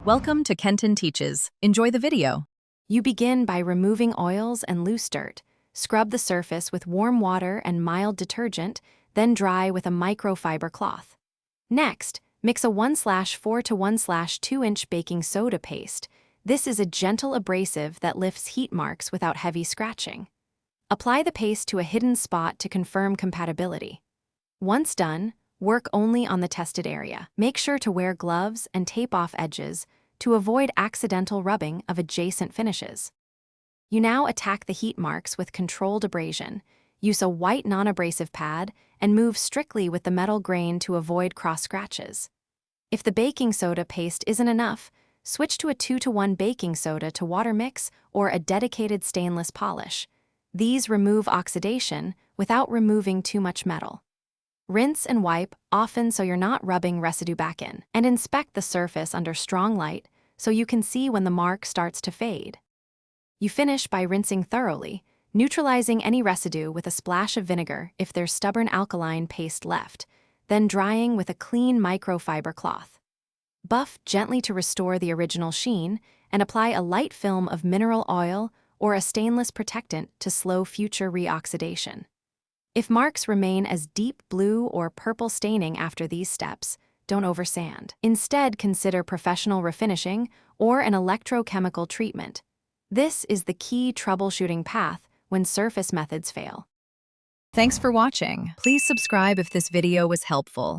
Welcome to Kenton Teaches. Enjoy the video. You begin by removing oils and loose dirt. Scrub the surface with warm water and mild detergent, then dry with a microfiber cloth. Next, mix a 1/4 to 1/2 inch baking soda paste. This is a gentle abrasive that lifts heat marks without heavy scratching. Apply the paste to a hidden spot to confirm compatibility. Once done, work only on the tested area. Make sure to wear gloves and tape off edges to avoid accidental rubbing of adjacent finishes. You now attack the heat marks with controlled abrasion. Use a white non-abrasive pad and move strictly with the metal grain to avoid cross scratches. If the baking soda paste isn't enough, switch to a 2-to-1 baking soda to water mix or a dedicated stainless polish. These remove oxidation without removing too much metal. Rinse and wipe often so you're not rubbing residue back in, and inspect the surface under strong light so you can see when the mark starts to fade. You finish by rinsing thoroughly, neutralizing any residue with a splash of vinegar if there's stubborn alkaline paste left, then drying with a clean microfiber cloth. Buff gently to restore the original sheen and apply a light film of mineral oil or a stainless protectant to slow future reoxidation. If marks remain as deep blue or purple staining after these steps, don't oversand. Instead, consider professional refinishing or an electrochemical treatment. This is the key troubleshooting path when surface methods fail. Thanks for watching. Please subscribe if this video was helpful.